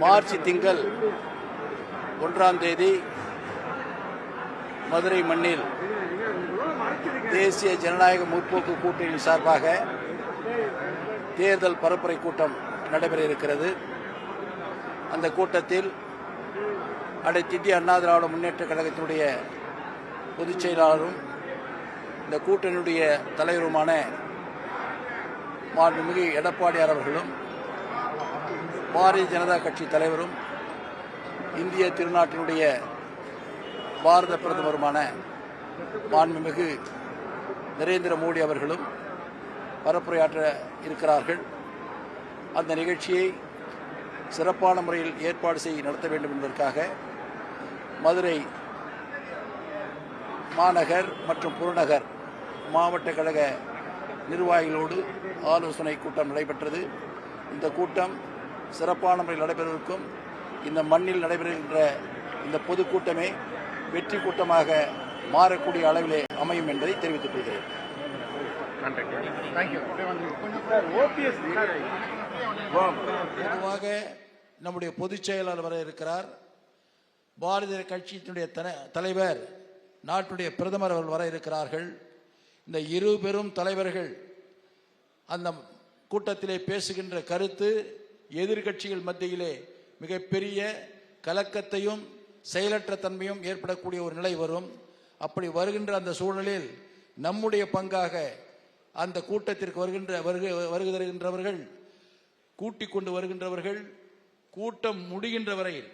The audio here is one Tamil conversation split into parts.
மார்ச் திங்கள் 1ஆம் தேதி மதுரை மண்ணில் தேசிய ஜனநாயக முற்போக்கு கூட்டணியின் சார்பாக தேர்தல் பரப்புரை கூட்டம் நடைபெற இருக்கிறது. அந்த கூட்டத்தில் அனைத்து இந்திய அண்ணா திராவிட முன்னேற்ற கழகத்தினுடைய பொதுச் செயலாளரும் இந்த கூட்டணியுடைய தலைவருமான மாண்புமிகு எடப்பாடியார் அவர்களும், பாரதிய ஜனதா கட்சி தலைவரும் இந்திய திருநாட்டினுடைய பாரத பிரதமருமான மாண்புமிகு நரேந்திர மோடி அவர்களும் பரப்புரையாற்ற இருக்கிறார்கள். அந்த நிகழ்ச்சியை சிறப்பான முறையில் ஏற்பாடு செய்து நடத்த வேண்டும் என்பதற்காக மதுரை மாநகர் மற்றும் புறநகர் மாவட்ட கழக நிர்வாகிகளோடு ஆலோசனை கூட்டம் நடைபெற்றது. இந்த கூட்டம் சிறப்பான முறையில் நடைபெறுவதற்கும் இந்த மண்ணில் நடைபெறுகின்ற இந்த பொதுக்கூட்டமே வெற்றி கூட்டமாக மாறக்கூடிய அளவிலே அமையும் என்பதை தெரிவித்துக் கொள்கிறேன். பொதுவாக நம்முடைய பொதுச் செயலாளர் வர இருக்கிறார். பாரதிய கட்சியினுடைய தலைவர், நாட்டுடைய பிரதமர் அவர்கள் வர இருக்கிறார்கள். இந்த இரு பெரும் தலைவர்கள் அந்த கூட்டத்திலே பேசுகின்ற கருத்து எதிர்கட்சிகள் மத்தியிலே மிகப்பெரிய கலக்கத்தையும் செயலற்ற தன்மையும் ஏற்படக்கூடிய ஒரு நிலை வரும். அப்படி வருகின்ற அந்த சூழலில் நம்முடைய பங்காக அந்த கூட்டத்திற்கு வருகை தருகின்றவர்கள், கூட்டிக் கொண்டு வருகின்றவர்கள், கூட்டம் முடிகின்ற வரையில்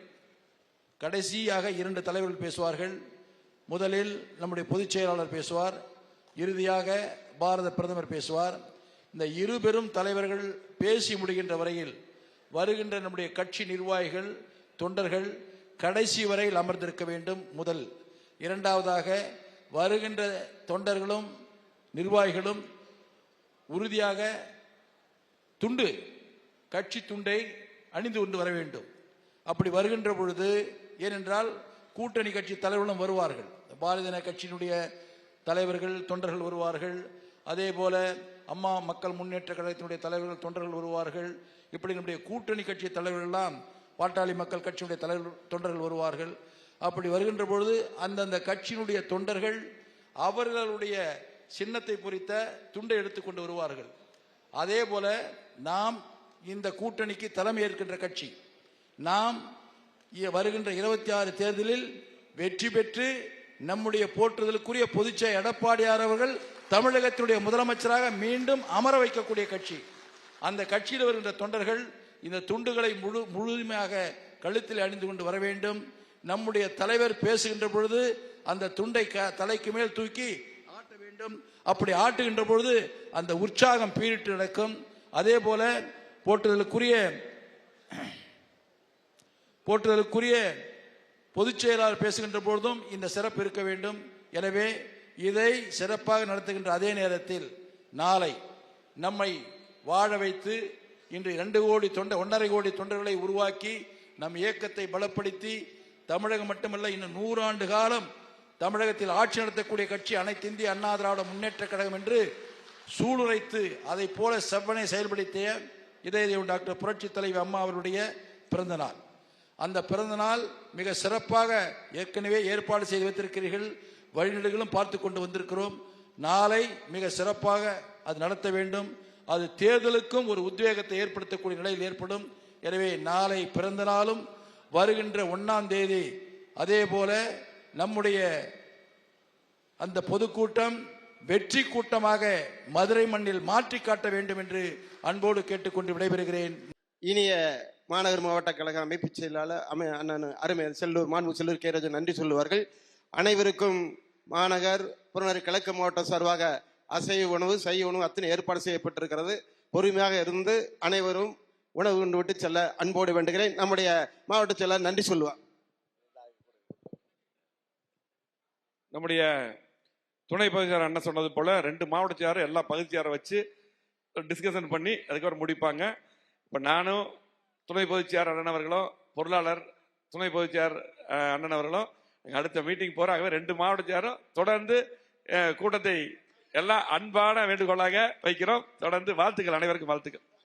கடைசியாக 2 தலைவர்கள் பேசுவார்கள். முதலில் நம்முடைய பொதுச் செயலாளர் பேசுவார், இறுதியாக பாரத பிரதமர் பேசுவார். இந்த இரு பெரும் தலைவர்கள் பேசி முடிகின்ற வரையில் வருகின்ற நம்முடைய கட்சி நிர்வாகிகள், தொண்டர்கள் கடைசி வரையில் அமர்ந்திருக்க வேண்டும். முதல். இரண்டாவதாக வருகின்ற தொண்டர்களும் நிர்வாகிகளும் உறுதியாக கட்சி துண்டை அணிந்து கொண்டு வர வேண்டும். அப்படி வருகின்ற பொழுது, ஏனென்றால் கூட்டணி கட்சி தலைவர்களும் வருவார்கள், பாரதிய கட்சியினுடைய தலைவர்கள் தொண்டர்கள் வருவார்கள், அதே போல அம்மா மக்கள் முன்னேற்ற கழகத்தினுடைய தலைவர்கள் தொண்டர்கள் வருவார்கள். இப்படி நம்முடைய கூட்டணி கட்சி தலைவர்கள் எல்லாம் பாட்டாளி மக்கள் கட்சியினுடைய தலைவர் தொண்டர்கள் வருவார்கள். அப்படி வருகின்ற பொழுது அந்தந்த கட்சியினுடைய தொண்டர்கள் அவர்களுடைய சின்னத்தை பொறித்த துண்டை எடுத்துக்கொண்டு வருவார்கள். அதே போல நாம் இந்த கூட்டணிக்கு தலைமை ஏற்கின்ற கட்சி, நாம் வருகின்ற 26 தேர்தலில் வெற்றி பெற்று நம்முடைய போற்றுதலுக்குரிய பொதுச்செயலாளர் எடப்பாடியார் அவர்கள் தமிழகத்தினுடைய முதலமைச்சராக மீண்டும் அமர வைக்கக்கூடிய கட்சி. அந்த கட்சியில் வருகின்ற தொண்டர்கள் இந்த துண்டுகளை முழுமையாக கழுத்தில் அணிந்து கொண்டு வர வேண்டும். நம்முடைய தலைவர் பேசுகின்ற பொழுது அந்த துண்டை தலைக்கு மேல் தூக்கி ஆட்ட வேண்டும். அப்படி ஆட்டுகின்ற பொழுது அந்த உற்சாகம் பீரிட்டு நடக்கும். அதே போல போற்றுதலுக்குரிய பொதுச் செயலாளர் பேசுகின்ற பொழுதும் இந்த சிறப்பு இருக்க வேண்டும். எனவே இதை சிறப்பாக நடத்துகின்ற அதே நேரத்தில் நாளை நம்மை வாழ வைத்து இன்று 1.5 கோடி தொண்டர்களை உருவாக்கி நம் இயக்கத்தை பலப்படுத்தி தமிழகம் மட்டுமல்ல இன்னும் 100 ஆண்டு காலம் தமிழகத்தில் ஆட்சி நடத்தக்கூடிய கட்சி அனைத்து இந்திய அண்ணா திராவிட முன்னேற்ற கழகம் என்று சூளுரைத்து அதை போல செவ்வனை செயல்படுத்திய இதய டாக்டர் புரட்சி தலைவி அம்மா அவருடைய பிறந்த நாள். அந்த பிறந்த நாள் மிக சிறப்பாக ஏற்கனவே ஏற்பாடு செய்து வைத்திருக்கிறீர்கள். வழிநெடுகளும் பார்த்து கொண்டு வந்திருக்கிறோம். நாளை மிக சிறப்பாக அது நடத்த வேண்டும். அது தேர்தலுக்கும் ஒரு உத்வேகத்தை ஏற்படுத்தக்கூடிய நிலையில் ஏற்படும். எனவே நாளை பிறந்த நாளும் வருகின்ற 1ஆம் தேதி அதே போல நம்முடைய அந்த பொதுக்கூட்டம் வெற்றி கூட்டமாக மதுரை மண்ணில் மாற்றி காட்ட வேண்டும் என்று அன்போடு கேட்டுக்கொண்டு விடைபெறுகிறேன். இனிய மாநகர் மாவட்ட கழக அமைப்பு செயலாளர் அண்ணன் அருமை மாண்பு செல்லூர் கே ராஜன் நன்றி சொல்லுவார்கள். அனைவருக்கும் மாநகர் புறநகர் கிழக்கு மாவட்ட சார்பாக அசைவ உணவு, சைவ உணவு அத்தனை ஏற்பாடு செய்யப்பட்டிருக்கிறது. பொறுமையாக இருந்து அனைவரும் உணவு கொண்டு விட்டு செல்ல அன்போடு வேண்டுகிறேன். நம்முடைய மாவட்ட செயலாளர் நன்றி சொல்லுவார். நம்முடைய துணை பகுதியாளர் அண்ணன் சொன்னது போல 2 மாவட்ட செயலாளர் எல்லா பகுதியாரை வச்சு டிஸ்கஷன் பண்ணி அதுக்கப்புறம் முடிப்பாங்க. இப்போ நானும் துணை பொதுச்செயலாளர் அண்ணன் அவர்களும், பொருளாளர் துணை பொதுச்செயலாளர் அண்ணன் அவர்களும் அடுத்த மீட்டிங் போறாங்க. 2 மாவட்ட செயலாளரும் தொடர்ந்து கூட்டத்தை எல்லாம் அன்பான வேண்டுகோளாக வைக்கிறோம். தொடர்ந்து வாழ்த்துக்கள், அனைவருக்கும் வாழ்த்துக்கள்.